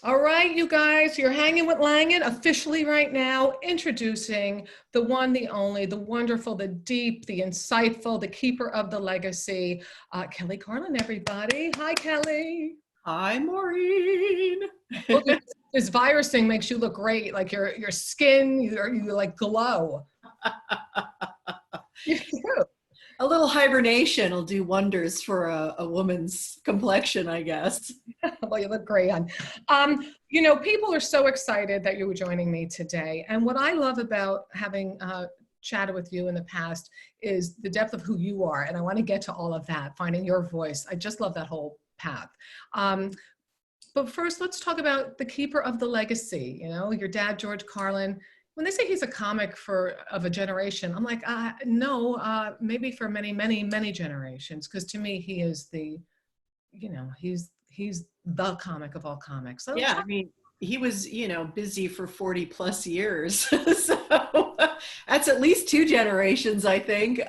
All right, you guys, you're hanging with Langan officially right now, introducing the one, the only, the wonderful, the deep, the insightful, the keeper of the legacy, Kelly Carlin, everybody. Hi, Kelly. Hi, Maureen. Well, this virus thing makes you look great. Like your skin, you like glow. You do. A little hibernation will do wonders for a woman's complexion, I guess. Well, you look great on. People are so excited that you were joining me today. And what I love about having chatted with you in the past is the depth of who you are. And I want to get to all of that, finding your voice. I just love that whole path. But first, let's talk about the keeper of the legacy. You know, your dad, George Carlin. When they say he's a comic of a generation, I'm like, no, maybe for many, many, many generations. Because to me, he is he's the comic of all comics. So Yeah, I mean, he was, busy for 40 plus years. So that's at least two generations, I think.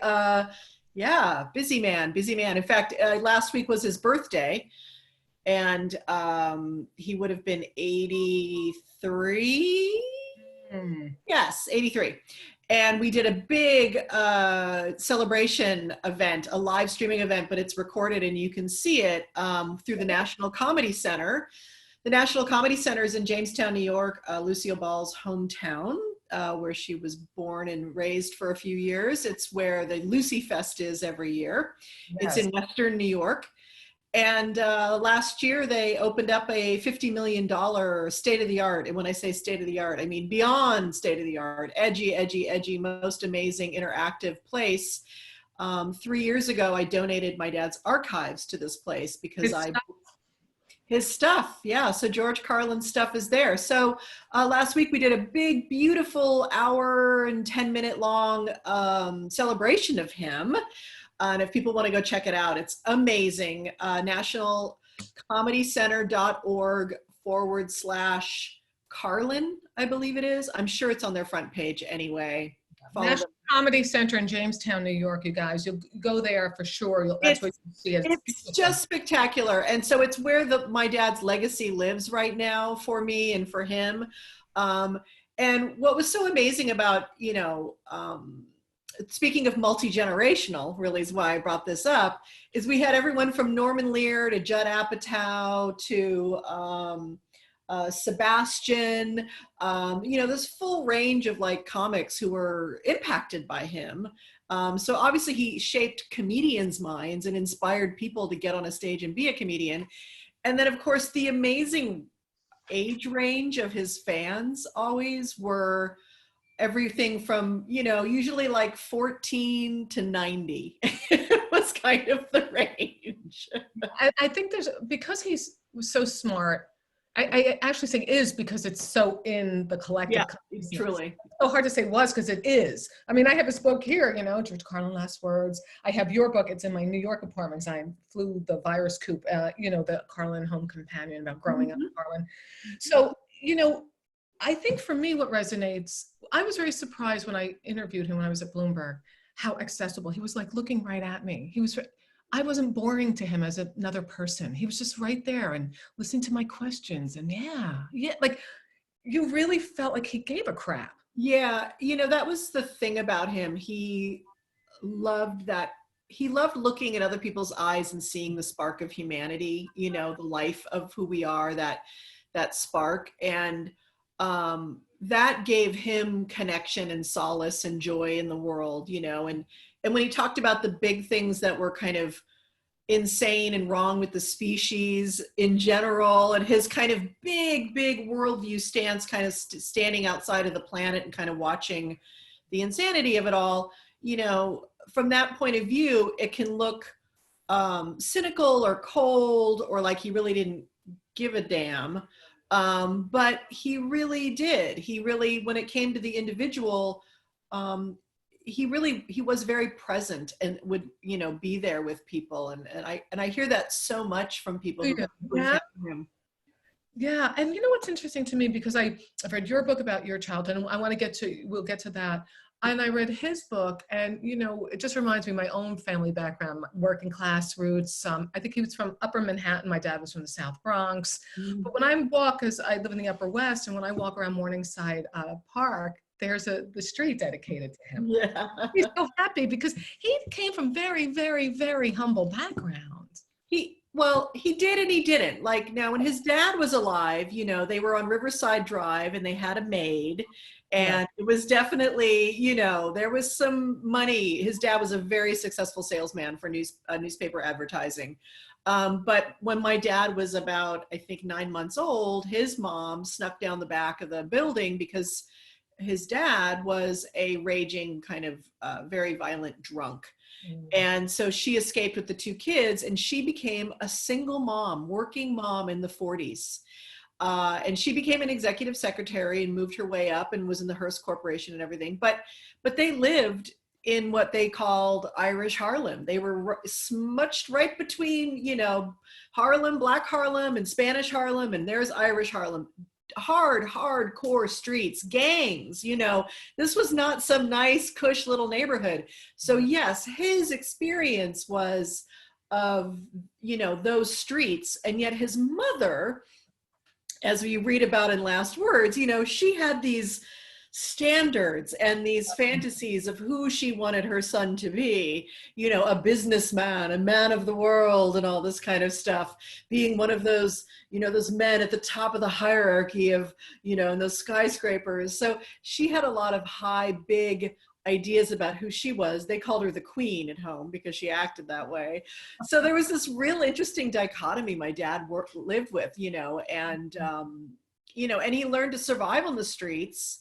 Yeah, busy man, busy man. In fact, last week was his birthday, and he would have been 83. Yes, 83. And we did a big celebration event, a live streaming event, but it's recorded and you can see it through the National Comedy Center. The National Comedy Center is in Jamestown, New York, Lucille Ball's hometown, where she was born and raised for a few years. It's where the Lucy Fest is every year. Yes. It's in Western New York. And last year they opened up a $50 million state-of-the-art. And when I say state-of-the-art, I mean beyond state-of-the-art, edgy, most amazing interactive place. 3 years ago, I donated my dad's archives to this place because his stuff. Yeah, so George Carlin's stuff is there. So last week we did a big, beautiful hour and 10-minute long celebration of him. And if people want to go check it out, it's amazing. nationalcomedycenter.org/Carlin, I believe it is. I'm sure it's on their front page anyway. National Comedy Center in Jamestown, New York, you guys. You'll go there for sure. That's what you see. It's just spectacular. And so it's where my dad's legacy lives right now for me and for him. And what was so amazing about, speaking of multi-generational, really is why I brought this up, is we had everyone from Norman Lear to Judd Apatow to Sebastian, this full range of like comics who were impacted by him. So obviously he shaped comedians' minds and inspired people to get on a stage and be a comedian. And then of course the amazing age range of his fans always were everything from, usually like 14 to 90 was kind of the range. I think because he's so smart, I actually think is because it's so in the collective. Yeah, truly. It's so hard to say was because it is. I mean, I have his book here, George Carlin, Last Words. I have your book. It's in my New York apartment. I flew the virus coop, the Carlin Home Companion about growing up in Carlin. So, I think for me, what resonates, I was very surprised when I interviewed him when I was at Bloomberg, how accessible. He was like looking right at me. I wasn't boring to him as another person. He was just right there and listening to my questions. And yeah, like you really felt like he gave a crap. Yeah, that was the thing about him. He loved that. He loved looking at other people's eyes and seeing the spark of humanity, the life of who we are, that spark. And that gave him connection and solace and joy in the world, and when he talked about the big things that were kind of insane and wrong with the species in general, and his kind of big worldview stance, kind of standing outside of the planet and kind of watching the insanity of it all, from that point of view, it can look cynical or cold or like he really didn't give a damn. But he really did. He really, when it came to the individual, he was very present and would, be there with people. And I hear that so much from people who encounter him. Yeah. And what's interesting to me, because I've read your book about your childhood, and we'll get to that. And I read his book, and it just reminds me of my own family background, working class roots. I think he was from Upper Manhattan. My dad was from the South Bronx. But when I walk, because I live in the Upper West, and when I walk around Morningside Park, there's the street dedicated to him. Yeah. He's so happy because he came from very, very, very humble background. He did and he didn't. Like, now when his dad was alive, they were on Riverside Drive and they had a maid, and it was definitely, there was some money. His dad was a very successful salesman for newspaper advertising. But when my dad was about, I think, 9 months old, his mom snuck down the back of the building because his dad was a raging kind of very violent drunk. And so she escaped with the 2 kids, and she became a single mom, working mom in the 40s. And she became an executive secretary and moved her way up and was in the Hearst Corporation and everything. But they lived in what they called Irish Harlem. They were smudged right between, Harlem, Black Harlem, and Spanish Harlem, and there's Irish Harlem. Hardcore streets, gangs, this was not some nice cush little neighborhood. So yes, his experience was of, those streets. And yet his mother, as we read about in Last Words, she had these standards and these fantasies of who she wanted her son to be, a businessman, a man of the world, and all this kind of stuff, being one of those, those men at the top of the hierarchy of, in those skyscrapers. So she had a lot of high, big ideas about who she was. They called her the queen at home because she acted that way. So there was this real interesting dichotomy my dad lived with, and he learned to survive on the streets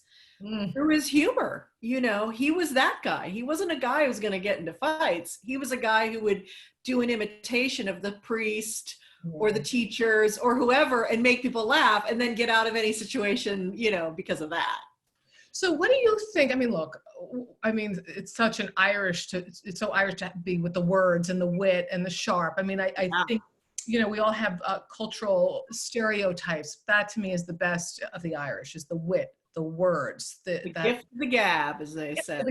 through his humor. He was that guy. He wasn't a guy who was going to get into fights. He was a guy who would do an imitation of the priest or the teachers or whoever and make people laugh and then get out of any situation, because of that. So what do you think? I mean, look, it's such an it's so Irish to be with the words and the wit and the sharp. I mean, I think, we all have cultural stereotypes. That to me is the best of the Irish, is the wit, the words, the gift of the gab, as they say.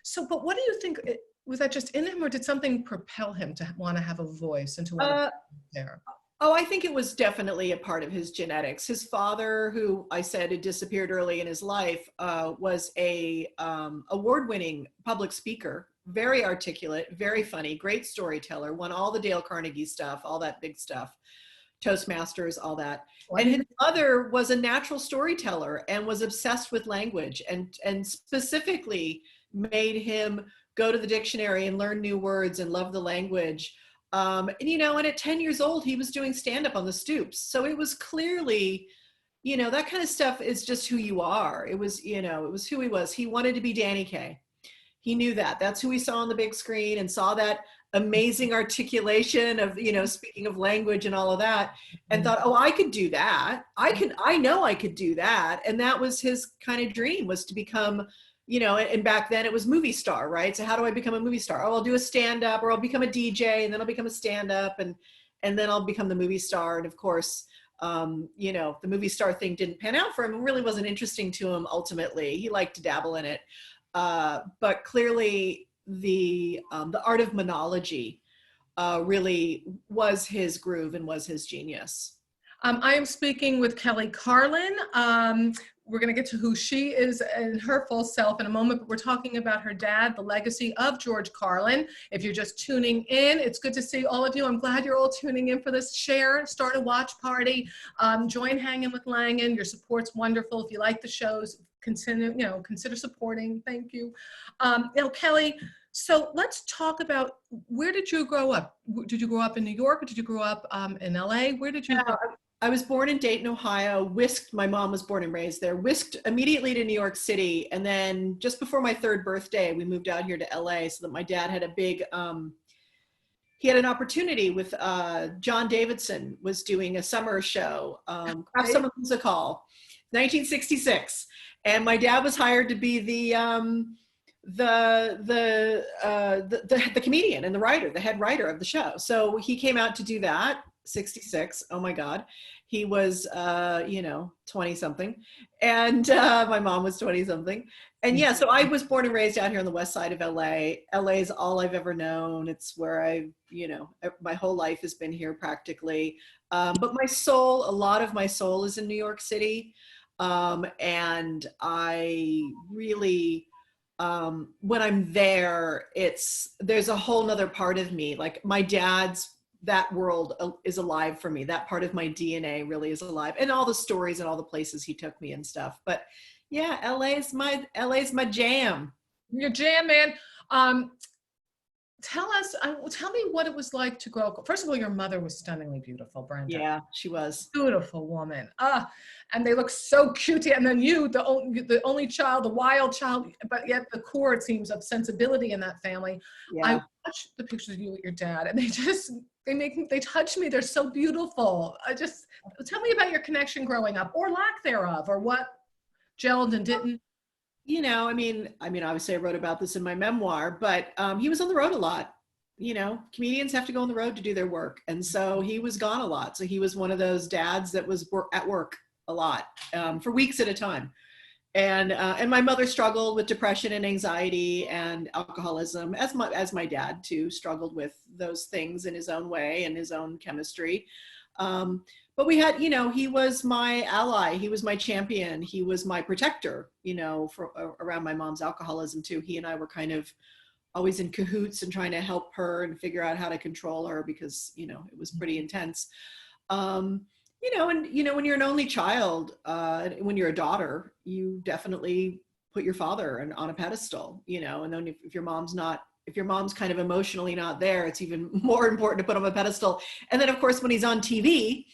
So, but what do you think? Was that just in him, or did something propel him to want to have a voice and to want to be there? Oh, I think it was definitely a part of his genetics. His father, who I said had disappeared early in his life, was a award-winning public speaker, very articulate, very funny, great storyteller, won all the Dale Carnegie stuff, all that big stuff. Toastmasters, all that. And his mother was a natural storyteller and was obsessed with language and specifically made him go to the dictionary and learn new words and love the language. And at 10 years old, he was doing stand-up on the stoops. So it was clearly, that kind of stuff is just who you are. It was, it was who he was. He wanted to be Danny Kaye. He knew that. That's who he saw on the big screen and saw that amazing articulation of, speaking of language and all of that, and thought, oh, I could do that. I know I could do that. And that was his kind of dream, was to become, and back then it was movie star, right? So how do I become a movie star? Oh, I'll do a stand-up, or I'll become a DJ, and then I'll become a stand-up, and then I'll become the movie star. And of course, the movie star thing didn't pan out for him. It really wasn't interesting to him ultimately. He liked to dabble in it. But clearly the art of monology really was his groove and was his genius. I am speaking with Kelly Carlin. We're going to get to who she is and her full self in a moment, but we're talking about her dad, the legacy of George Carlin. If you're just tuning in, it's good to see all of you. I'm glad you're all tuning in for this. Share, start a watch party, join Hanging with Langan. Your support's wonderful. If you like the shows, consider supporting. Thank you. Kelly, so let's talk about, where did you grow up? Did you grow up in New York, or did you grow up in LA? Where did you grow up? I was born in Dayton, Ohio, my mom was born and raised there, whisked immediately to New York City. And then just before my 3rd birthday, we moved out here to LA so that my dad had a big, he had an opportunity with John Davidson was doing a summer show, Craft Summer Music Hall, 1966. And my dad was hired to be the comedian and the writer, the head writer of the show. So he came out to do that, 66. Oh my God. He was, 20 something. And my mom was 20 something. And yeah, so I was born and raised out here on the west side of LA. LA is all I've ever known. It's where my whole life has been here practically. But a lot of my soul is in New York City. And I really, when I'm there, there's a whole nother part of me. Like my dad's, that world is alive for me. That part of my DNA really is alive, and all the stories and all the places he took me and stuff. But yeah, LA's my jam. Your jam, man. Tell me what it was like to grow up. First of all, your mother was stunningly beautiful, Brenda. Yeah, she was. Beautiful woman. And they look so cute. And then you, the only child, the wild child, but yet the core, it seems, of sensibility in that family. Yeah. I watch the pictures of you with your dad, and they touch me. They're so beautiful. Tell me about your connection growing up, or lack thereof, or what gelled and didn't. Obviously I wrote about this in my memoir, but he was on the road a lot. Comedians have to go on the road to do their work. And so he was gone a lot. So he was one of those dads that was at work a lot, for weeks at a time. And my mother struggled with depression and anxiety and alcoholism, as my dad too struggled with those things in his own way and his own chemistry. But we had, he was my ally. He was my champion. He was my protector, around my mom's alcoholism too. He and I were kind of always in cahoots and trying to help her and figure out how to control her, because, it was pretty intense. When you're an only child, when you're a daughter, you definitely put your father on a pedestal, and then if your mom's kind of emotionally not there, it's even more important to put him on a pedestal. And then of course, when he's on TV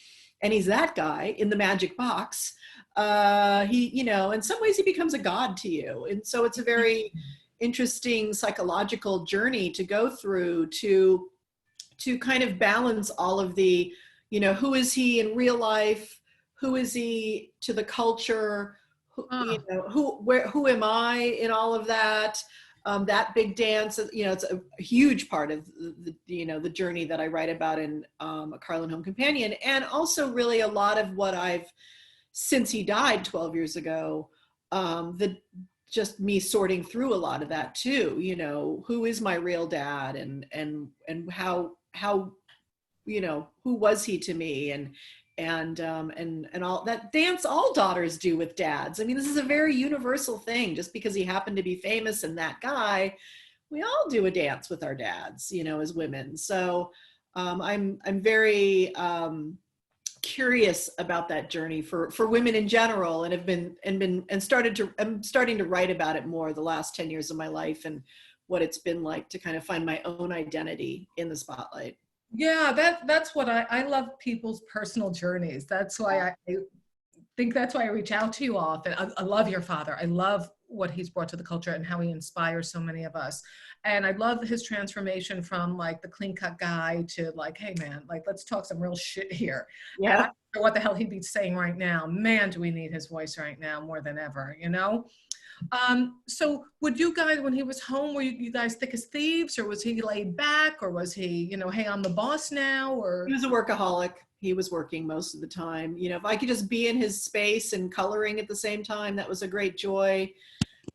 and he's that guy in the magic box, in some ways he becomes a god to you. And so it's a very interesting psychological journey to go through to kind of balance all of the, who is he in real life? Who is he to the culture? Who am I in all of that? That big dance, it's a huge part of the journey that I write about in A Carlin Home Companion. And also really a lot of what since he died 12 years ago, just me sorting through a lot of that too, who is my real dad, and how, who was he to me, and all that dance all daughters do with dads. I mean, this is a very universal thing. Just because he happened to be famous and that guy, we all do a dance with our dads, as women. So I'm very curious about that journey for women in general, and I'm starting to write about it more the last 10 years of my life, and what it's been like to kind of find my own identity in the spotlight. Yeah, that's what I love, people's personal journeys. That's why I think that's why I reach out to you often. I love your father. I love what he's brought to the culture and how he inspires so many of us. And I love his transformation from like the clean cut guy to like, hey man, like let's talk some real shit here. Yeah. And I don't know what the hell he'd be saying right now. Man, do we need his voice right now more than ever, So would you guys, when he was home, were you guys thick as thieves, or was he laid back, or was he, hey, I'm the boss now? Or he was a workaholic. He was working most of the time. If I could just be in his space and coloring at the same time, that was a great joy.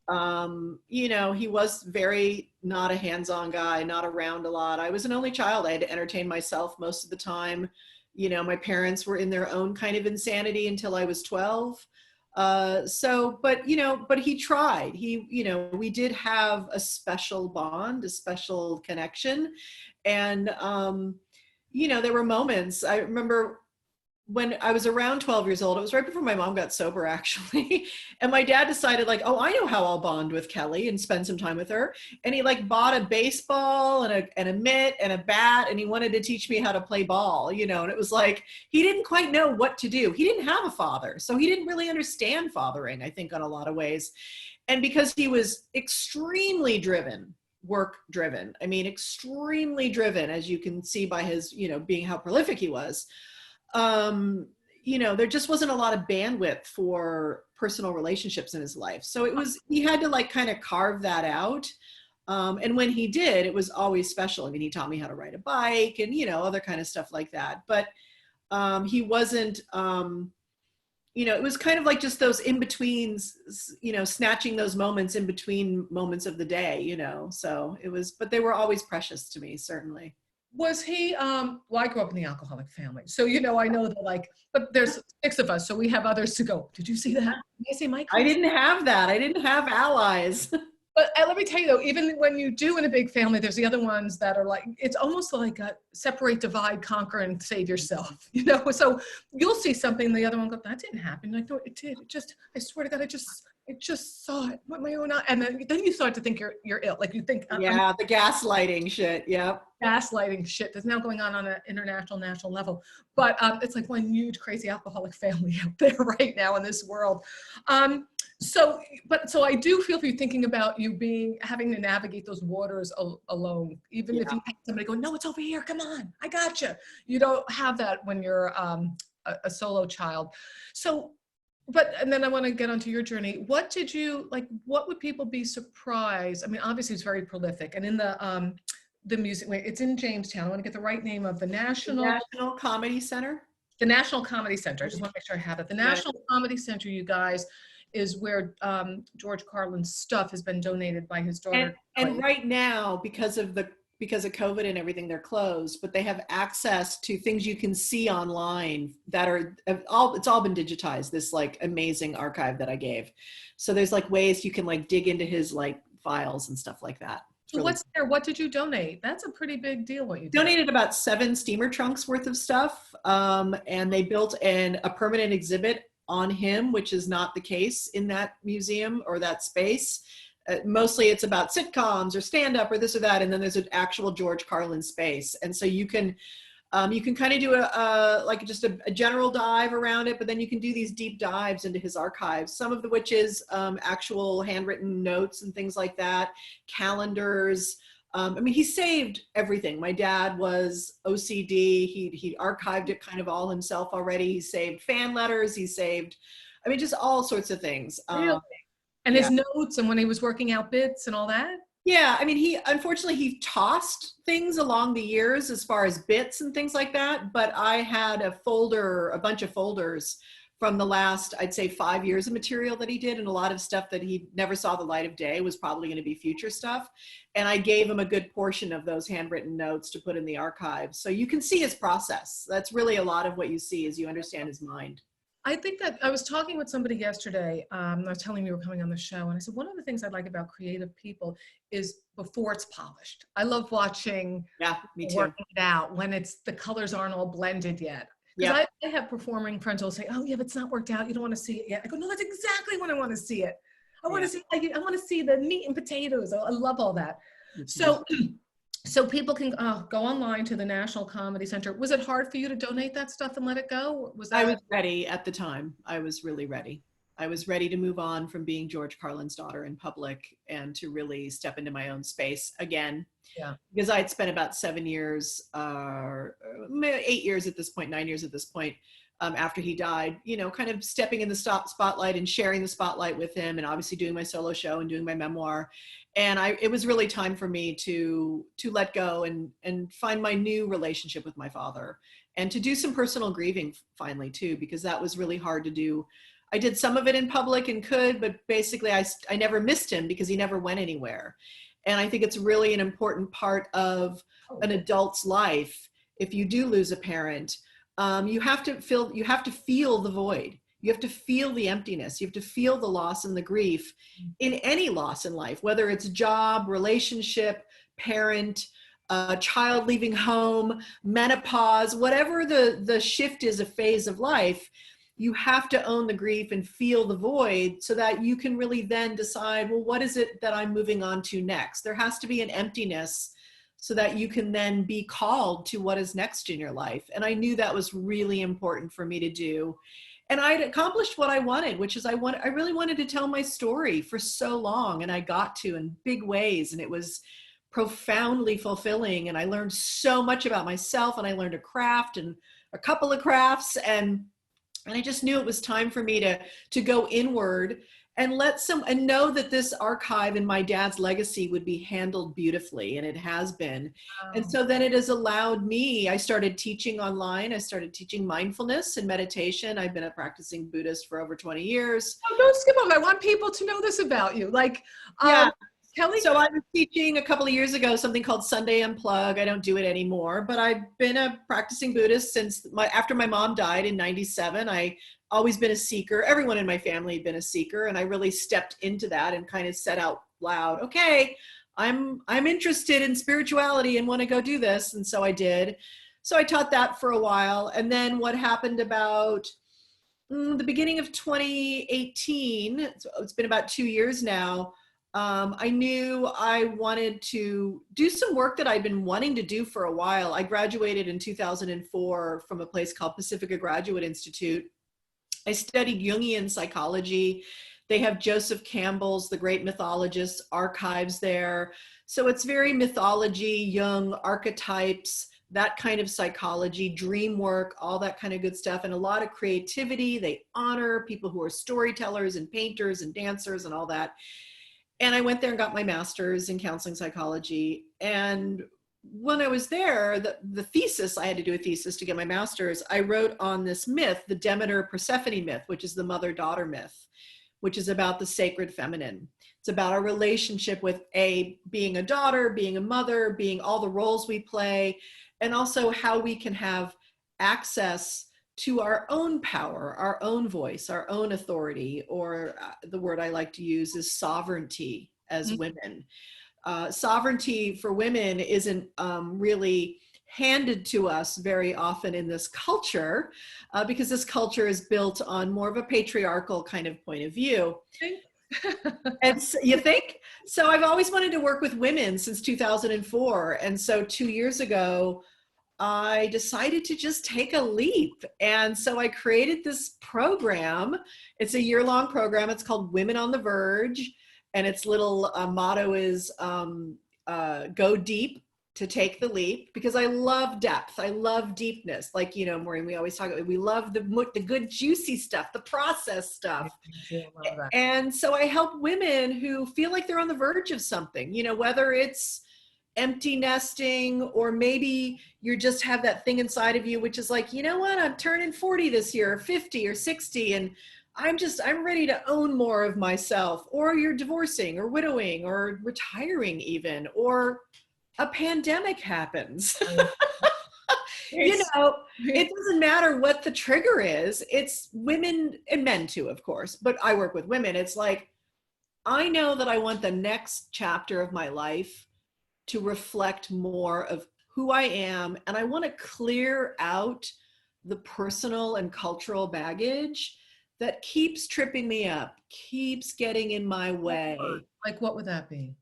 He was very not a hands-on guy, not around a lot. I was an only child. I had to entertain myself most of the time. My parents were in their own kind of insanity until I was 12. But he tried. We did have a special bond, a special connection. And, there were moments. I remember when I was around 12 years old, it was right before my mom got sober, actually. And my dad decided like, oh, I know how I'll bond with Kelly and spend some time with her. And he like bought a baseball and a mitt and a bat, and he wanted to teach me how to play ball, and it was like, he didn't quite know what to do. He didn't have a father, so he didn't really understand fathering, I think, on a lot of ways. And because he was extremely driven, work driven, extremely driven, as you can see by his, being how prolific he was, there just wasn't a lot of bandwidth for personal relationships in his life. So he had to like kind of carve that out. And when he did, it was always special. He taught me how to ride a bike and, other kind of stuff like that. But, He wasn't, it was kind of like just those in-betweens, snatching those moments in between moments of the day, so it was, but they were always precious to me, certainly. Was he, well, I grew up in the alcoholic family. So, I know that but there's 6 of us. So we have others to go, did you see that? Did I say Mike? I didn't have that. I didn't have allies. But let me tell you though, even when you do in a big family, there's the other ones that are it's almost like a separate, divide, conquer, and save yourself, So you'll see something, the other one goes, that didn't happen. I thought it did. I swear to God, I just saw it with my own eye. And then you start to think you're ill. Like you think. Yeah, the gaslighting shit. Yep. Gaslighting shit that's now going on an international, national level. But it's like one huge, crazy alcoholic family out there right now in this world. So I do feel for you thinking about you having to navigate those waters alone, even if you have somebody go, no, it's over here. Come on, I got you. You don't have that when you're a solo child. So, and then I want to get onto your journey. What did you what would people be surprised? I mean, obviously it's very prolific, and in the music, it's in Jamestown. I want to get the right name of the National Comedy Center. The National Comedy Center. I just want to make sure I have it. The National Comedy Center, you guys, is where George Carlin's stuff has been donated by his daughter. And right now, because of COVID and everything, they're closed, but they have access to things you can see online that it's all been digitized, this amazing archive that I gave. So there's ways you can dig into his files and stuff like that. So what's there? What did you donate? That's a pretty big deal. What you donated about 7 steamer trunks worth of stuff. And they built a permanent exhibit on him, which is not the case in that museum or that space. Mostly it's about sitcoms or stand-up or this or that, and then there's an actual George Carlin space. And so you can kind of do just a general dive around it, but then you can do these deep dives into his archives, some of which is actual handwritten notes and things like that, calendars. He saved everything. My dad was OCD. He archived it kind of all himself already. He saved fan letters. He saved, just all sorts of things. Really? And his notes, and when he was working out bits and all that? Yeah, he tossed things along the years as far as bits and things like that, but I had a bunch of folders from the last, I'd say 5 years of material that he did, and a lot of stuff that he never saw the light of day was probably going to be future stuff. And I gave him a good portion of those handwritten notes to put in the archives. So you can see his process. That's really a lot of what you see as you understand his mind. I think that I was talking with somebody yesterday. I was telling you were coming on the show, and I said, one of the things I like about creative people is before it's polished. I love watching me too. Working it out when the colors aren't all blended yet. Because I have performing friends who will say, oh yeah, but it's not worked out. You don't want to see it yet. I go, no, that's exactly when I want to see it. I want to see the meat and potatoes. I love all that. So people can go online to the National Comedy Center. Was it hard for you to donate that stuff and let it go? I was ready at the time. I was really ready. I was ready to move on from being George Carlin's daughter in public and to really step into my own space again. Yeah. Because I'd spent about 7 years, 8 years at this point, 9 years at this point, after he died, kind of stepping in the spotlight and sharing the spotlight with him, and obviously doing my solo show and doing my memoir. And it was really time for me to let go and find my new relationship with my father, and to do some personal grieving finally too, because that was really hard to do. I did some of it in public and but basically I never missed him because he never went anywhere. And I think it's really an important part of an adult's life. If you do lose a parent, you have to feel the void. You have to feel the emptiness. You have to feel the loss and the grief in any loss in life, whether it's job, relationship, parent, child leaving home, menopause, whatever the shift is, a phase of life. You have to own the grief and feel the void so that you can really then decide, well, what is it that I'm moving on to next? There has to be an emptiness so that you can then be called to what is next in your life. And I knew that was really important for me to do. And I'd accomplished what I wanted, which is I really wanted to tell my story for so long, and I got to in big ways, and it was profoundly fulfilling. And I learned so much about myself, and I learned a craft and a couple of crafts, and I just knew it was time for me to go inward and and know that this archive and my dad's legacy would be handled beautifully, and it has been. And Wow. so then it has allowed me, I started teaching online. I started teaching mindfulness and meditation. I've been a practicing Buddhist for over 20 years. Oh, don't skip over. I want people to know this about you. Like, Yeah. Kelly. So I was teaching a couple of years ago something called Sunday Unplug. I don't do it anymore, but I've been a practicing Buddhist since after my mom died in 97. I always been a seeker. Everyone in my family had been a seeker, and I really stepped into that and kind of said out loud, okay, I'm interested in spirituality and want to go do this. And so I did. So I taught that for a while. And then what happened about the beginning of 2018, it's been about 2 years now, I knew I wanted to do some work that I'd been wanting to do for a while. I graduated in 2004 from a place called Pacifica Graduate Institute. I studied Jungian psychology. They have Joseph Campbell's, the great mythologist, archives there. So it's very mythology, Jung, archetypes, that kind of psychology, dream work, all that kind of good stuff, and a lot of creativity. They honor people who are storytellers and painters and dancers and all that. And I went there and got my master's in counseling psychology. And when I was there, the thesis, I had to do a thesis to get my master's, I wrote on this myth, the Demeter-Persephone myth, which is the mother-daughter myth, which is about the sacred feminine. It's about our relationship with being a daughter, being a mother, being all the roles we play, and also how we can have access to our own power, our own voice, our own authority, or the word I like to use is sovereignty as women. Sovereignty for women isn't really handed to us very often in this culture, because this culture is built on more of a patriarchal kind of point of view. And so, you think? So I've always wanted to work with women since 2004. And so 2 years ago, I decided to just take a leap. And so I created this program. It's a year-long program. It's called Women on the Verge. And its little motto is go deep to take the leap, because I love depth. I love deepness. Like, you know, Maureen, we always talk about, we love the good, juicy stuff, the processed stuff. And so I help women who feel like they're on the verge of something, you know, whether it's empty nesting, or maybe you just have that thing inside of you, which is like, you know what, I'm turning 40 this year, or 50 or 60, and I'm ready to own more of myself. Or you're divorcing or widowing or retiring even, or a pandemic happens. You know, it doesn't matter what the trigger is. It's women and men too, of course, but I work with women. It's like, I know that I want the next chapter of my life to reflect more of who I am. And I want to clear out the personal and cultural baggage that keeps tripping me up, keeps getting in my way. Like, what would that be?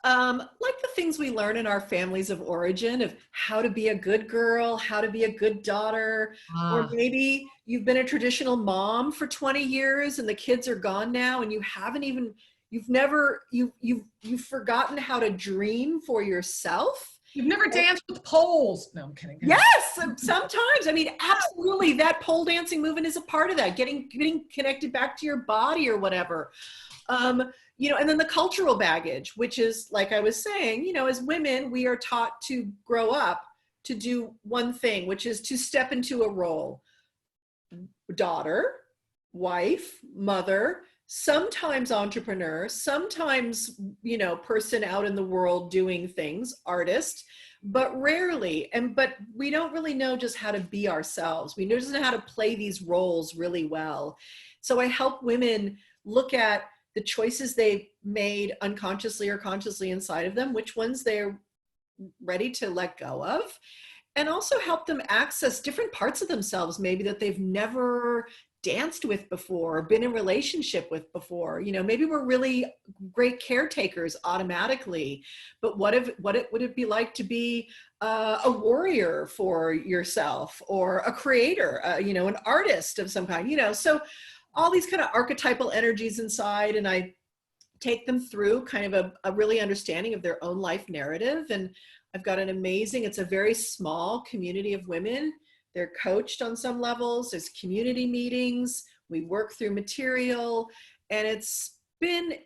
Like the things we learn in our families of origin, of how to be a good girl, how to be a good daughter, or maybe you've been a traditional mom for 20 years and the kids are gone now, and you've forgotten how to dream for yourself. You've never danced with poles. No, I'm kidding. Yes, sometimes. I mean, absolutely. That pole dancing movement is a part of that, getting connected back to your body or whatever. You know, and then the cultural baggage, which is, like I was saying, you know, as women, we are taught to grow up to do one thing, which is to step into a role. Daughter, wife, mother, sometimes entrepreneur, sometimes, you know, person out in the world doing things, artist, but rarely. But we don't really know just how to be ourselves. We just know how to play these roles really well. So I help women look at the choices they made unconsciously or consciously inside of them, which ones they're ready to let go of, and also help them access different parts of themselves, maybe that they've never danced with before, or been in relationship with before. You know, maybe we're really great caretakers automatically, but what would it be like to be a warrior for yourself, or a creator, you know, an artist of some kind, you know? So all these kind of archetypal energies inside, and I take them through kind of a really understanding of their own life narrative. And I've got it's a very small community of women They're coached on some levels. There's community meetings. We work through material, and it's been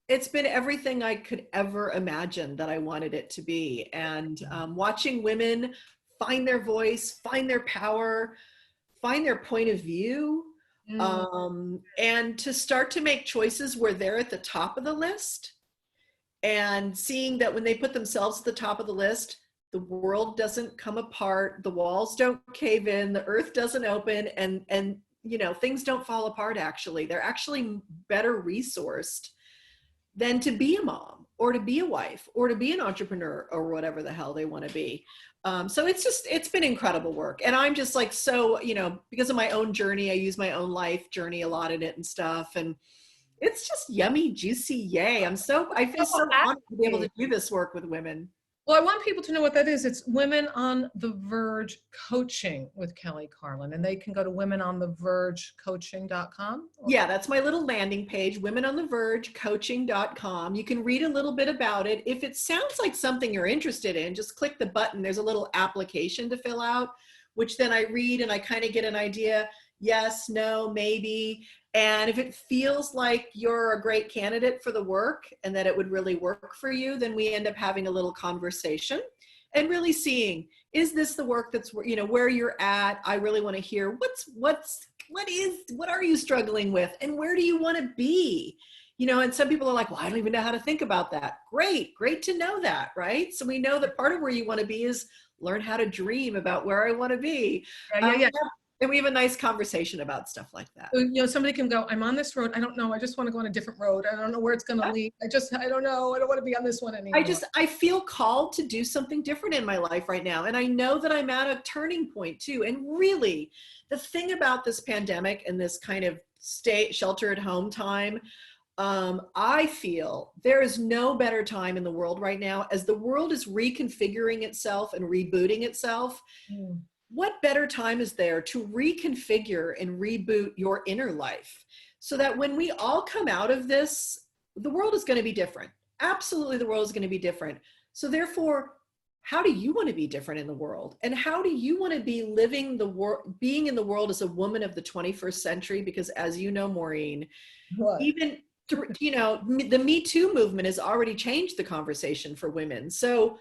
everything I could ever imagine that I wanted it to be. And watching women find their voice, find their power, find their point of view, and to start to make choices where they're at the top of the list, and seeing that when they put themselves at the top of the list, the world doesn't come apart, the walls don't cave in, the earth doesn't open, and you know, things don't fall apart. Actually, they're actually better resourced than to be a mom or to be a wife or to be an entrepreneur or whatever the hell they want to be. So it's been incredible work. And I'm just like, so, you know, because of my own journey, I use my own life journey a lot in it and stuff. And it's just yummy, juicy, yay. I feel so honored to be able to do this work with women. Well, I want people to know what that is. It's Women on the Verge Coaching with Kelly Carlin, and they can go to womenonthevergecoaching.com. Yeah, that's my little landing page, womenonthevergecoaching.com. You can read a little bit about it. If it sounds like something you're interested in, just click the button. There's a little application to fill out, which then I read and I kind of get an idea. Yes, no, maybe. And if it feels like you're a great candidate for the work and that it would really work for you, then we end up having a little conversation and really seeing, is this the work that's, you know, where you're at? I really want to hear what are you struggling with, and where do you want to be? You know, and some people are like, well, I don't even know how to think about that. Great to know that, right? So we know that part of where you want to be is learn how to dream about where I want to be. Yeah. And we have a nice conversation about stuff like that. You know, somebody can go, I'm on this road. I don't know. I just want to go on a different road. I don't know where it's going to lead. I don't know. I don't want to be on this one anymore. I feel called to do something different in my life right now. And I know that I'm at a turning point too. And really, the thing about this pandemic and this kind of shelter at home time, I feel there is no better time in the world right now, as the world is reconfiguring itself and rebooting itself. What better time is there to reconfigure and reboot your inner life, so that when we all come out of this, the world is going to be different. Absolutely, the world is going to be different. So therefore, how do you want to be different in the world? And how do you want to be living being in the world as a woman of the 21st century? Because as you know, Maureen, even, you know, the Me Too movement has already changed the conversation for women. So,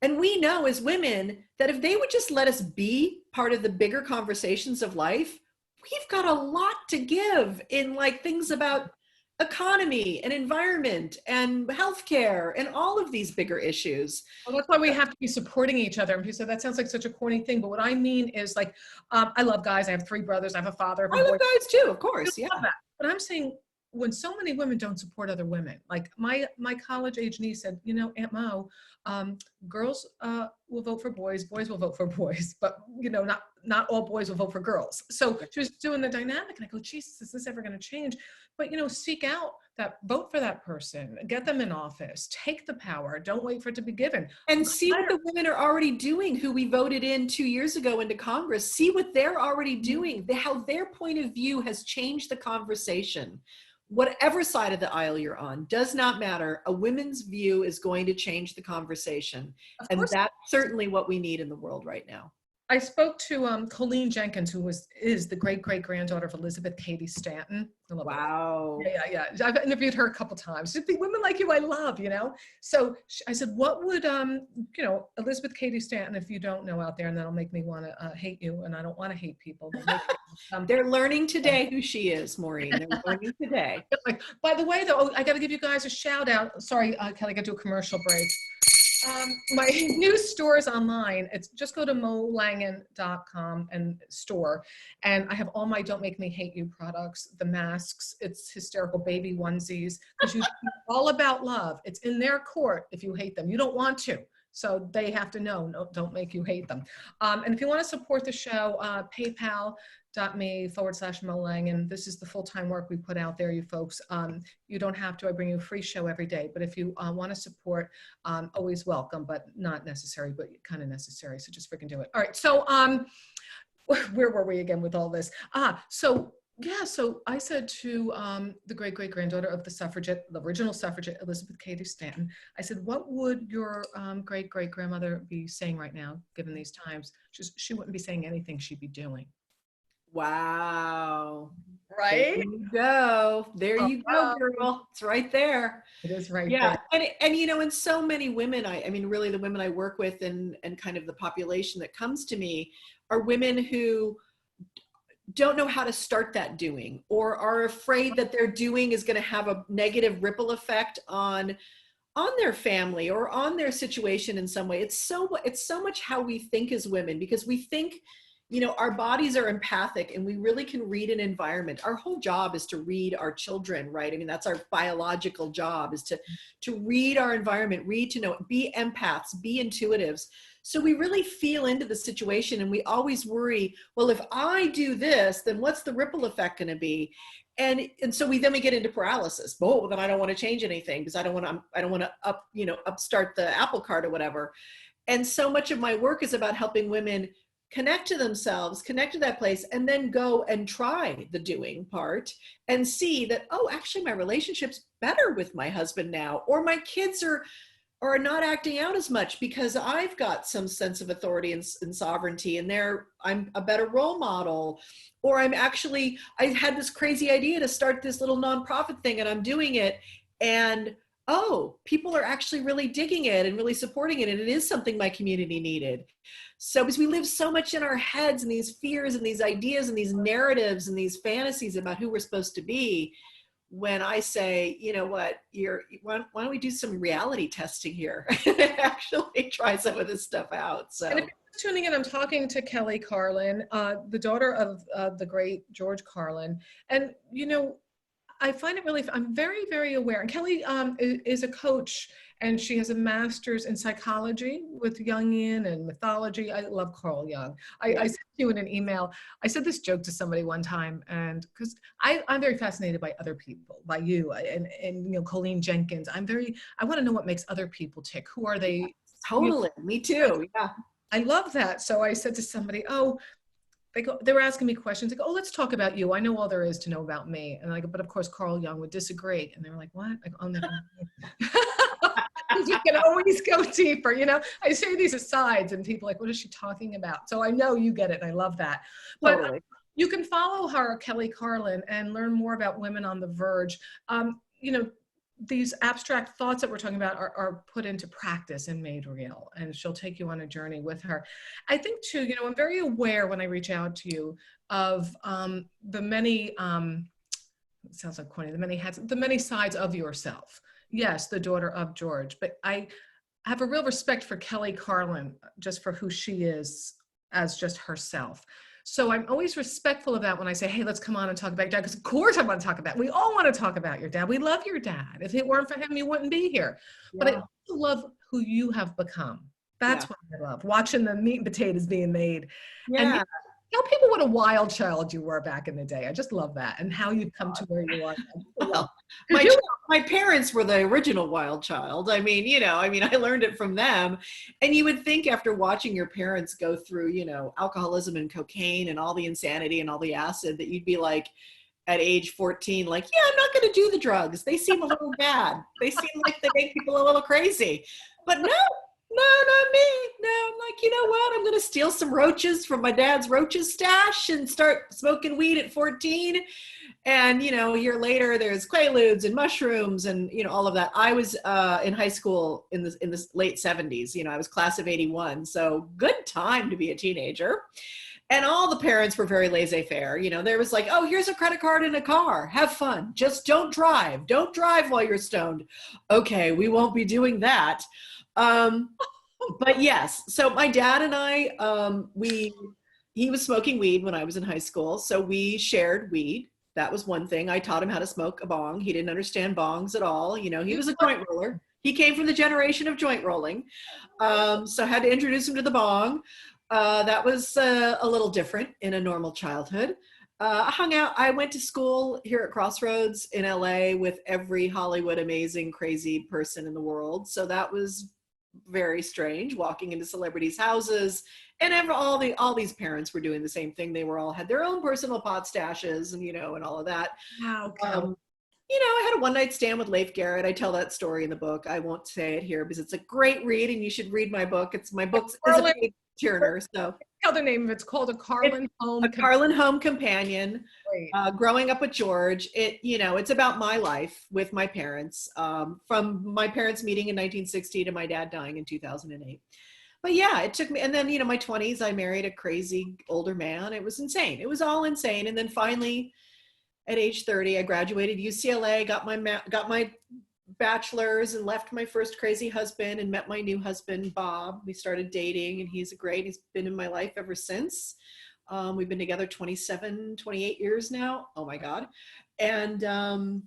and we know as women that if they would just let us be part of the bigger conversations of life, we've got a lot to give in, like, things about economy and environment and healthcare and all of these bigger issues. Well, that's why we have to be supporting each other. And people say that sounds like such a corny thing, but what I mean is, like, I love guys. I have 3 brothers. I have a father. I love guys too, of course. Yeah. But I'm saying, when so many women don't support other women, like my college age niece said, you know, Aunt Mo, girls will vote for boys, boys will vote for boys, but you know, not all boys will vote for girls. So she was doing the dynamic, and I go, Jesus, is this ever going to change? But you know, seek out vote for that person, get them in office, take the power, don't wait for it to be given. And see what the women are already doing who we voted in 2 years ago into Congress. See what they're already doing, how their point of view has changed the conversation. Whatever side of the aisle you're on, does not matter. A woman's view is going to change the conversation. And that's certainly what we need in the world right now. I spoke to Colleen Jenkins, who is the great-great-granddaughter of Elizabeth Cady Stanton. Wow. Yeah. I've interviewed her a couple times. Just women like you I love, you know? So I said, what would, you know, Elizabeth Cady Stanton, if you don't know out there, and that'll make me want to hate you, and I don't want to hate people. They're learning today who she is, Maureen. They're learning today. By the way, though, I got to give you guys a shout out. Sorry, Kelly, I got to do a commercial break. My new store is online. It's just go to molangan.com and store. And I have all my Don't Make Me Hate You products, the masks, it's hysterical baby onesies, because you all about love. It's in their court if you hate them. You don't want to. So they have to know, no, don't make you hate them. And if you want to support the show, paypal.me/Mo Langan. This is the full-time work we put out there, you folks. You don't have to. I bring you a free show every day. But if you want to support, always welcome, but not necessary, but kind of necessary. So just freaking do it. All right. So where were we again with all this? So Yeah, so I said to the great-great-granddaughter of the suffragette, the original suffragette, Elizabeth Cady Stanton, I said, what would your great-great-grandmother be saying right now, given these times? She wouldn't be saying anything, she'd be doing. Wow. There Right? you go. There Oh, you go, girl. It's right there. it is right Yeah. there. And you know, and so many women, I mean, really the women I work with and kind of the population that comes to me are women who don't know how to start that doing, or are afraid that their doing is going to have a negative ripple effect on their family or on their situation in some way. It's so much how we think as women, because we think, you know, our bodies are empathic and we really can read an environment. Our whole job is to read our children, right? I mean, that's our biological job, is to read our environment, read to know, be empaths, be intuitives. So we really feel into the situation, and we always worry, well, if I do this, then what's the ripple effect going to be? And so we get into paralysis. Oh, well, then I don't want to change anything because I don't want to upstart the apple cart or whatever. And so much of my work is about helping women connect to themselves, connect to that place, and then go and try the doing part and see that, oh, actually my relationship's better with my husband now, or my kids are not acting out as much because I've got some sense of authority and sovereignty, and I'm a better role model. Or I had this crazy idea to start this little nonprofit thing, and I'm doing it, and oh, people are actually really digging it and really supporting it, and it is something my community needed. So because we live so much in our heads, and these fears and these ideas and these narratives and these fantasies about who we're supposed to be, when I say, you know what, why don't we do some reality testing here? Actually try some of this stuff out. So. And if you're tuning in, I'm talking to Kelly Carlin, the daughter of the great George Carlin. And, you know, I find it really, I'm very, very aware. And Kelly is a coach, and she has a master's in psychology with Jungian and mythology. I love Carl Jung. I sent you in an email. I said this joke to somebody one time, and because I'm very fascinated by other people, by you and you know, Colleen Jenkins. I want to know what makes other people tick. Who are they? Totally. Me too. Yeah. I love that. So I said to somebody, oh, they were asking me questions. They go, oh, let's talk about you. I know all there is to know about me. And I go, but of course, Carl Jung would disagree. And they were like, what? I go, oh, never mind. You can always go deeper. You know, I say these asides and people are like, what is she talking about? So I know you get it. And I love that. But Totally. You can follow her, Kelly Carlin, and learn more about women on the Verge. You know, these abstract thoughts that we're talking about are put into practice and made real, and she'll take you on a journey with her. I think too, you know, I'm very aware when I reach out to you of the many, it sounds like corny, the many hats, the many sides of yourself. Yes, the daughter of George, but I have a real respect for Kelly Carlin, just for who she is as just herself. So I'm always respectful of that when I say, hey, let's come on and talk about your dad, because of course I want to talk about, we all want to talk about your dad. We love your dad. If it weren't for him, you wouldn't be here. Yeah. But I also love who you have become. That's what I love, watching the meat and potatoes being made. Yeah. And tell people what a wild child you were back in the day. I just love that, and how you've come to where you are. Well, my parents were the original wild child. I mean, you know, I learned it from them. And you would think after watching your parents go through, you know, alcoholism and cocaine and all the insanity and all the acid, that you'd be like, at age 14, like, yeah, I'm not going to do the drugs. They seem a little bad. They seem like they make people a little crazy. But no, not me. No, I'm like, you know what? I'm going to steal some roaches from my dad's roaches stash and start smoking weed at 14. And, you know, a year later, there's Quaaludes and mushrooms and, you know, all of that. I was in high school in the late 70s. You know, I was class of 81. So good time to be a teenager. And all the parents were very laissez-faire. You know, there was like, oh, here's a credit card and a car. Have fun. Just don't drive. Don't drive while you're stoned. Okay, we won't be doing that. But yes, so my dad and I, he was smoking weed when I was in high school. So we shared weed. That was one thing. I taught him how to smoke a bong. He didn't understand bongs at all. You know, he was a joint roller. He came from the generation of joint rolling. So I had to introduce him to the bong. That was a little different in a normal childhood. I hung out. I went to school here at Crossroads in LA with every Hollywood amazing, crazy person in the world. So that was very strange, walking into celebrities' houses And all these parents were doing the same thing. They were all had their own personal pot stashes and, and all of that. Wow. I had a one night stand with Leif Garrett. I tell that story in the book. I won't say it here because it's a great read and you should read my book. My book is a page turner. So tell the name of it's called A Carlin Home Carlin Home Companion. Great. Growing up with George. It's about my life with my parents, from my parents meeting in 1960 to my dad dying in 2008. But yeah, it took me, and then, my 20s, I married a crazy older man. It was insane. It was all insane. And then finally, at age 30, I graduated UCLA, got my bachelor's and left my first crazy husband and met my new husband, Bob. We started dating and he's been in my life ever since. We've been together 28 years now. Oh my God. And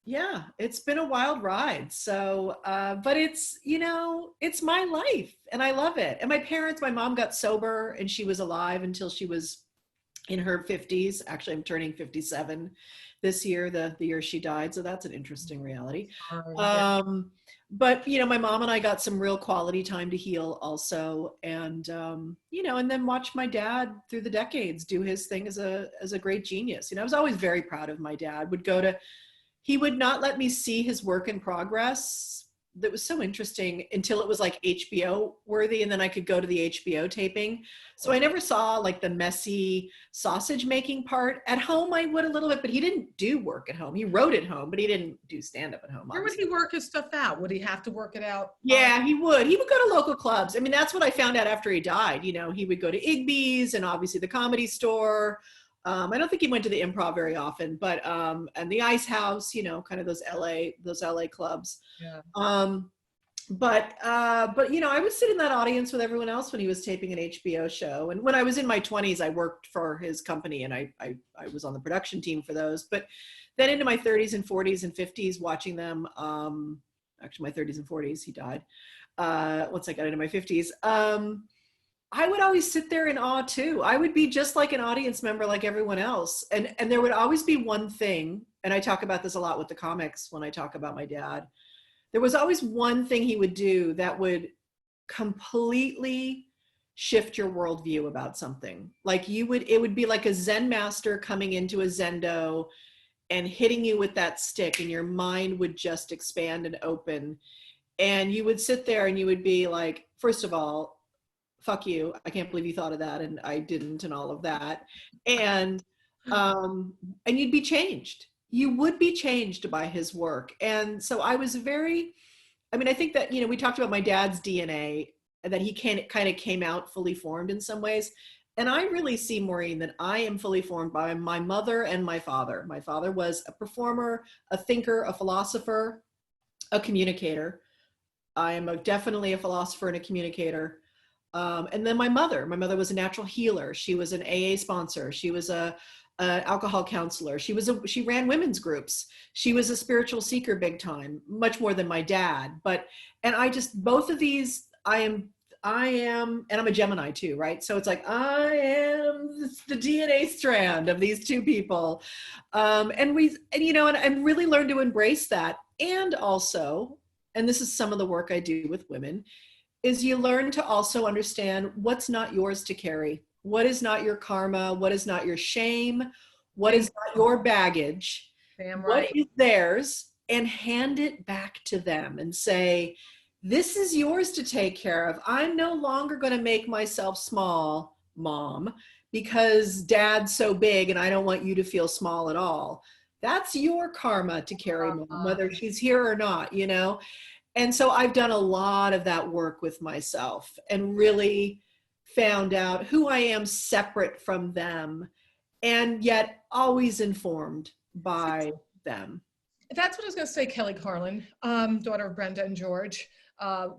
yeah, it's been a wild ride. So, but it's my life and I love it. And my mom got sober and she was alive until she was in her 50s. Actually, I'm turning 57 this year, the year she died. So that's an interesting reality. But, my mom and I got some real quality time to heal also. And, and then watch my dad through the decades do his thing as a great genius. I was always very proud of my dad. He would not let me see his work in progress. That was so interesting until it was like HBO worthy. And then I could go to the HBO taping. So I never saw like the messy sausage making part. At home, I would a little bit, but he didn't do work at home. He wrote at home, but he didn't do stand-up at home. Where would he work his stuff out? Would he have to work it out? Yeah, he would. He would go to local clubs. I mean, that's what I found out after he died. He would go to Igby's and obviously the Comedy Store. I don't think he went to the Improv very often, but and the Ice House, kind of those LA clubs. Yeah. But I would sit in that audience with everyone else when he was taping an HBO show. And when I was in my 20s, I worked for his company and I was on the production team for those. But then into my 30s and 40s and 50s, watching them, actually my 30s and 40s, he died. Once I got into my 50s, I would always sit there in awe too. I would be just like an audience member, like everyone else. And there would always be one thing, and I talk about this a lot with the comics when I talk about my dad. There was always one thing he would do that would completely shift your worldview about something. Like it would be like a Zen master coming into a Zendo and hitting you with that stick, and your mind would just expand and open. And you would sit there and you would be like, first of all, fuck you, I can't believe you thought of that and I didn't, and all of that. And you'd be changed. You would be changed by his work. And so I think that, we talked about my dad's DNA, that he kind of came out fully formed in some ways. And I really see, Maureen, that I am fully formed by my mother and my father. My father was a performer, a thinker, a philosopher, a communicator. I am definitely a philosopher and a communicator. And then my mother was a natural healer. She was an AA sponsor. She was a alcohol counselor. She ran women's groups. She was a spiritual seeker big time, much more than my dad. Both of these, I am, and I'm a Gemini too, right? So it's like, I am the DNA strand of these two people. And really learned to embrace that. And also, and this is some of the work I do with women, is you learn to also understand what's not yours to carry. What is not your karma? What is not your shame? What is not your baggage? Damn right. What is theirs? And hand it back to them and say, this is yours to take care of. I'm no longer going to make myself small, Mom, because Dad's so big and I don't want you to feel small at all. That's your karma to carry, Mom, whether she's here or not, And so I've done a lot of that work with myself and really found out who I am separate from them, and yet always informed by them. That's what I was going to say, Kelly Carlin, daughter of Brenda and George,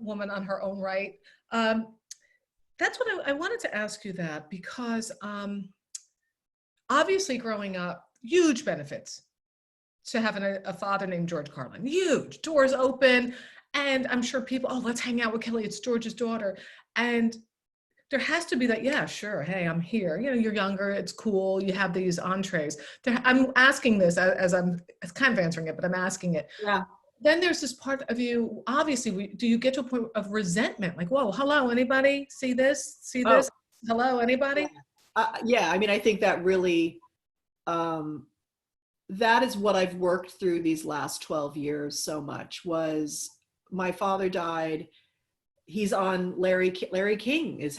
woman on her own right. That's what I wanted to ask you that, because obviously growing up, huge benefits to having a father named George Carlin, huge, doors open. And I'm sure people, let's hang out with Kelly, it's George's daughter. And there has to be that, yeah, sure, hey, I'm here. You're younger, it's cool, you have these entrees. I'm asking this as I'm kind of answering it, but I'm asking it. Yeah. Then there's this part of you, obviously, do you get to a point of resentment? Like, whoa, hello, anybody see this? See this? Hello, anybody? Yeah, I mean, I think that really, that is what I've worked through these last 12 years so much. Was my father died. He's on Larry King is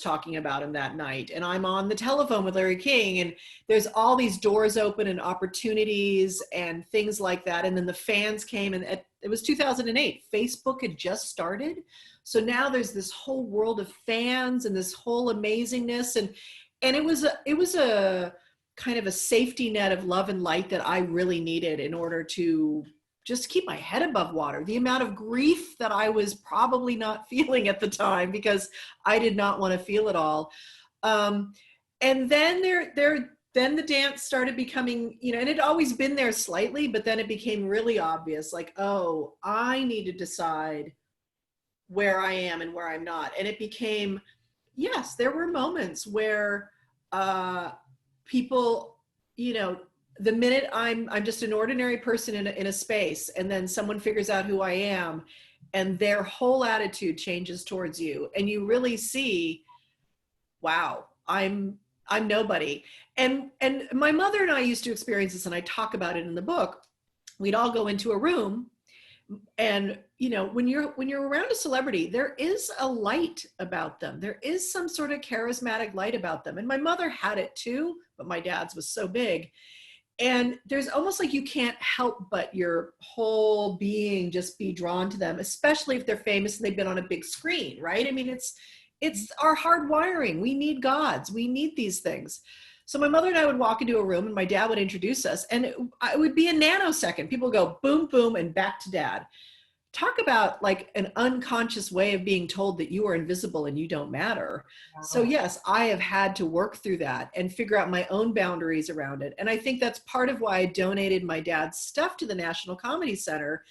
talking about him that night, and I'm on the telephone with Larry King, and there's all these doors open and opportunities and things like that. And then the fans came, and it was 2008. Facebook had just started, so now there's this whole world of fans and this whole amazingness, and it was a kind of a safety net of love and light that I really needed in order to just keep my head above water. The amount of grief that I was probably not feeling at the time, because I did not want to feel it all. And then then the dance started becoming, and it had always been there slightly, but then it became really obvious, like, oh, I need to decide where I am and where I'm not. And it became, yes, there were moments where people, the minute I'm just an ordinary person in a space, and then someone figures out who I am, and their whole attitude changes towards you, and you really see, wow, I'm nobody. And my mother and I used to experience this, and I talk about it in the book. We'd all go into a room, and when you're around a celebrity, there is a light about them. There is some sort of charismatic light about them. And my mother had it too, but my dad's was so big. And there's almost like you can't help but your whole being just be drawn to them, especially if they're famous and they've been on a big screen, right? I mean, it's our hard wiring. We need gods. We need these things. So my mother and I would walk into a room, and my dad would introduce us, and it would be a nanosecond. People go boom, boom, and back to dad. Talk about like an unconscious way of being told that you are invisible and you don't matter. Wow. So yes, I have had to work through that and figure out my own boundaries around it. And I think that's part of why I donated my dad's stuff to the National Comedy Center,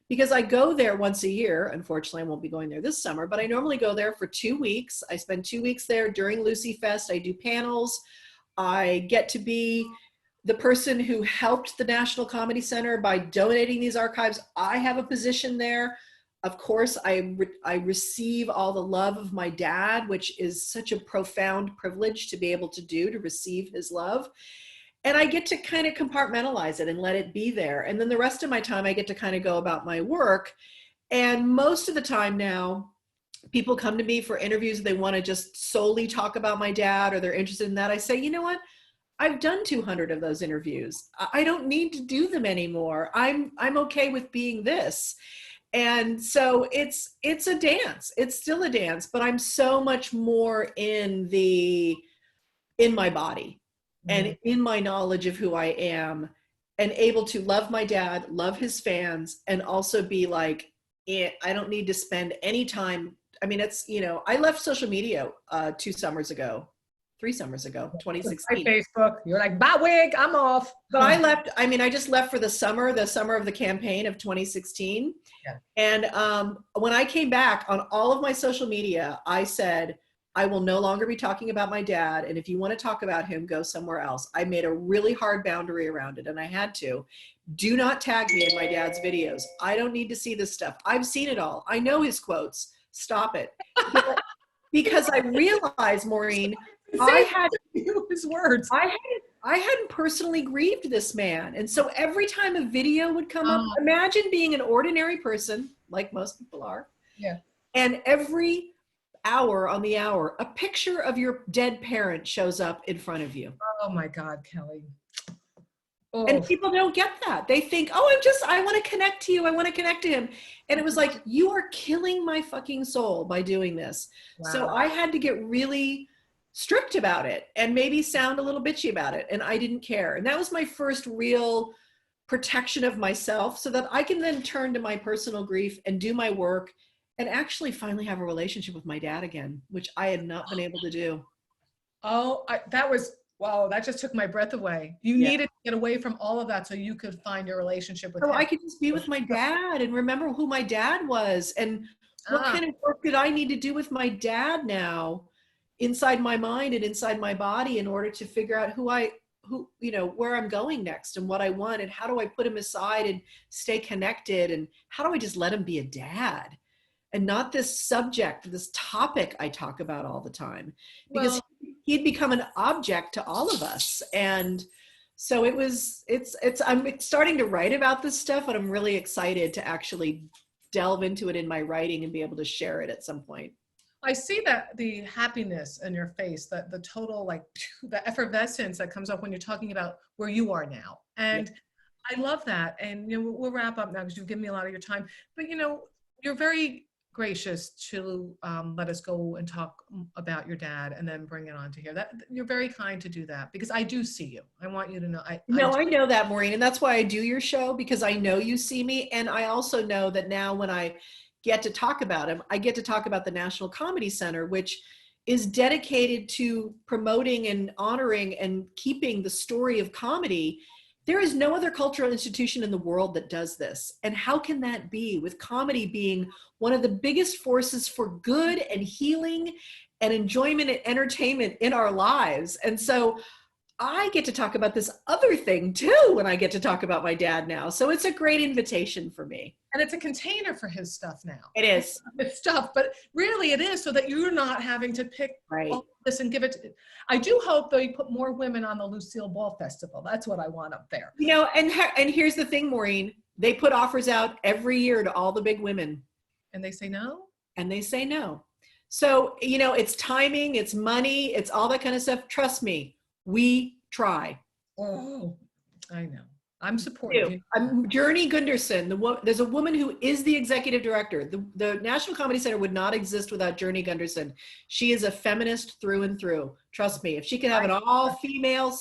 because I go there once a year. Unfortunately, I won't be going there this summer, but I normally go there for 2 weeks. I spend 2 weeks there during Lucy Fest. I do panels. I get to be the person who helped the National Comedy Center by donating these archives. I have a position there. Of course, I receive all the love of my dad, which is such a profound privilege to be able to do, to receive his love. And I get to kind of compartmentalize it and let it be there. And then the rest of my time, I get to kind of go about my work. And most of the time now, people come to me for interviews. They want to just solely talk about my dad, or they're interested in that. I say, you know what? I've done 200 of those interviews. I don't need to do them anymore. I'm okay with being this. And so it's a dance. It's still a dance, but I'm so much more in my body and in my knowledge of who I am, and able to love my dad, love his fans, and also be like, I don't need to spend any time. I mean, I left social media 3 summers ago, 2016. Facebook, you're like, bye wig, I'm off. But I left, I just left for the summer of the campaign of 2016. Yeah. And when I came back, on all of my social media, I said, I will no longer be talking about my dad. And if you want to talk about him, go somewhere else. I made a really hard boundary around it, and I had to. Do not tag me in my dad's videos. I don't need to see this stuff. I've seen it all. I know his quotes. Stop it. Because I realized, Maureen, I had his words. I hadn't personally grieved this man. And so every time a video would come up, imagine being an ordinary person, like most people are. Yeah. And every hour on the hour, a picture of your dead parent shows up in front of you. Oh my God, Kelly. Oh. And people don't get that. They think, oh, I want to connect to you. I want to connect to him. And it was like, you are killing my fucking soul by doing this. Wow. So I had to get really strict about it and maybe sound a little bitchy about it. And I didn't care. And that was my first real protection of myself, so that I can then turn to my personal grief and do my work and actually finally have a relationship with my dad again, which I had not been able to do. Oh, that just took my breath away. You needed to get away from all of that so you could find your relationship with him. I could just be with my dad and remember who my dad was, and what kind of work did I need to do with my dad now inside my mind and inside my body in order to figure out where I'm going next and what I want, and how do I put him aside and stay connected, and how do I just let him be a dad and not this subject, this topic I talk about all the time, because Well, he'd become an object to all of us. And so I'm starting to write about this stuff, and I'm really excited to actually delve into it in my writing and be able to share it at some point. I see that the happiness in your face, that the total, like the effervescence that comes up when you're talking about where you are now. And I love that. And we'll wrap up now because you've given me a lot of your time. But you're very gracious to let us go and talk about your dad and then bring it on to here. That you're very kind to do that, because I do see you. I want you to know. I know that, Maureen, and that's why I do your show, because I know you see me, and I also know that now when I get to talk about him, I get to talk about the National Comedy Center, which is dedicated to promoting and honoring and keeping the story of comedy. There is no other cultural institution in the world that does this. And how can that be, with comedy being one of the biggest forces for good and healing and enjoyment and entertainment in our lives? And so I get to talk about this other thing too when I get to talk about my dad now. So it's a great invitation for me. And it's a container for his stuff now. It is. It's stuff, but really it is so that you're not having to pick all this and give it to, I do hope though you put more women on the Lucille Ball Festival. That's what I want up there. And here's the thing, Maureen, they put offers out every year to all the big women. And they say no? And they say no. So, it's timing, it's money, it's all that kind of stuff. Trust me, we try. Oh, I know. I'm supporting you. Journey Gunderson, there's a woman who is the executive director. The National Comedy Center would not exist without Journey Gunderson. She is a feminist through and through. Trust me, if she could have an all-female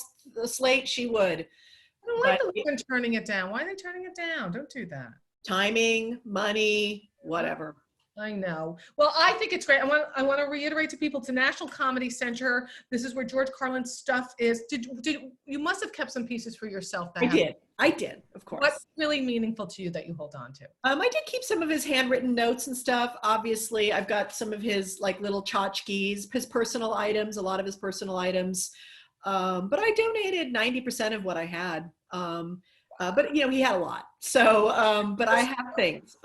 slate, she would. I don't like the women turning it down. Why are they turning it down? Don't do that. Timing, money, whatever. I know. Well, I think it's great. I want to reiterate to people, it's a National Comedy Center. This is where George Carlin's stuff is. You must have kept some pieces for yourself. I did, of course. What's really meaningful to you that you hold on to? I did keep some of his handwritten notes and stuff. Obviously, I've got some of his little tchotchkes, his personal items, a lot of his personal items. But I donated 90% of what I had. But he had a lot. So, but I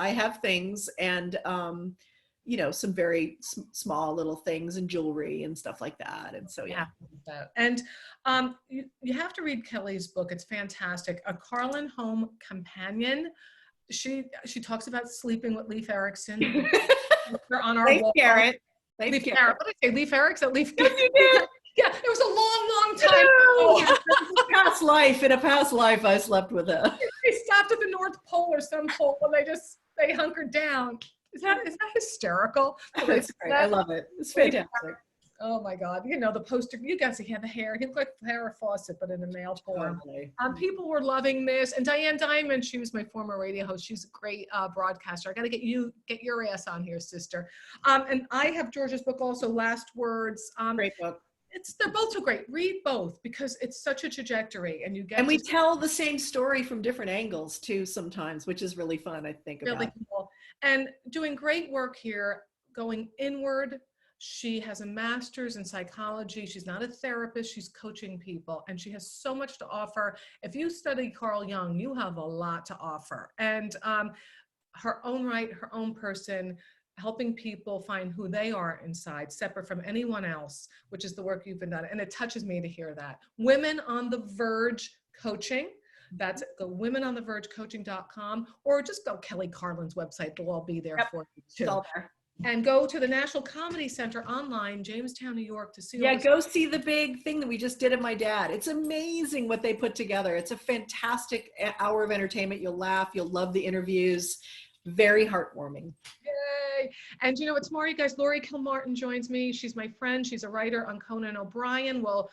have things and, some very small little things and jewelry and stuff like that. And so, yeah. And you have to read Kelly's book. It's fantastic. A Carlin Home Companion. She talks about sleeping with Leif Erikson. They're on our wall. Leif Garrett. What did I say? Leif Erikson? Leif Garrett. Yeah, it was a long time ago. In a past life, I slept with her. They stopped at the North Pole or some pole when they hunkered down. Is that hysterical? That's great. I love it. It's fantastic. Oh my God. The poster, you guys, he had the hair. He looked like Farrah Fawcett, but in a male form. People were loving this. And Diane Diamond, she was my former radio host. She's a great broadcaster. I got to get your ass on here, sister. And I have George's book also, Last Words. Great book. They're both so great. Read both because it's such a trajectory, and we tell the same story from different angles too sometimes, which is really fun. I think really cool. And doing great work here, going inward. She has a master's in psychology. She's not a therapist. She's coaching people, and she has so much to offer. If you study Carl Jung, you have a lot to offer. And her own right, her own person, helping people find who they are inside, separate from anyone else, which is the work you've been done. And it touches me to hear that. Women on the Verge Coaching. That's go womenonthevergecoaching.com, or just go Kelly Carlin's website. They'll all be there for you too. It's all there. And go to the National Comedy Center online, Jamestown, New York, to see. Go see the big thing that we just did of my dad. It's amazing what they put together. It's a fantastic hour of entertainment. You'll laugh. You'll love the interviews. Very heartwarming. Yay. And it's more, you guys. Laurie Kilmartin joins me. She's my friend. She's a writer on Conan O'Brien. We'll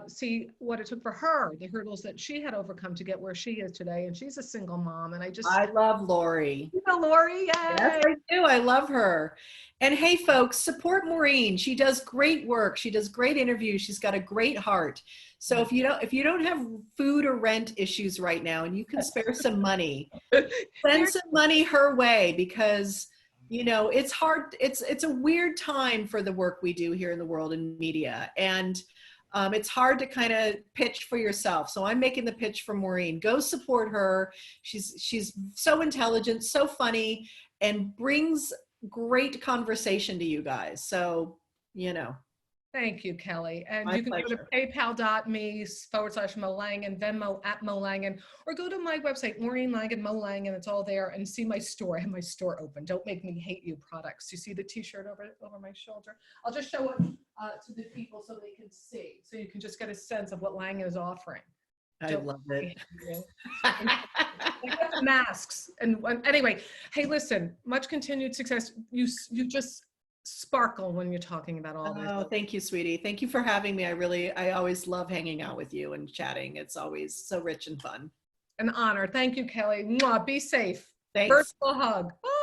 see what it took for her, the hurdles that she had overcome to get where she is today. And she's a single mom. And I love Laurie. Laurie, yay. Yes, I do. I love her. And hey, folks, support Maureen. She does great work. She does great interviews. She's got a great heart. So if you don't have food or rent issues right now, and you can spare some money, send some money her way, because it's hard. It's a weird time for the work we do here in the world in media, and it's hard to kind of pitch for yourself. So I'm making the pitch for Maureen. Go support her. She's so intelligent, so funny, and brings great conversation to you guys. So, you know, Thank you, Kelly. And my you can go to pleasure. paypal.me/Mo Langan, Venmo @Mo Langan, or go to my website, Maureen Langan, Mo Langan. It's all there, and see my store. I have my store open. Don't make me hate you products. You see the t-shirt over my shoulder? I'll just show it to the people so they can see. So you can just get a sense of what Langan is offering. I love it. Masks. And anyway, hey, listen, much continued success. You just sparkle when you're talking about all this. Oh, thank you, sweetie. Thank you for having me. I always love hanging out with you and chatting. It's always so rich and fun. An honor. Thank you, Kelly. Mwah, be safe. Thanks. Virtual hug. Bye.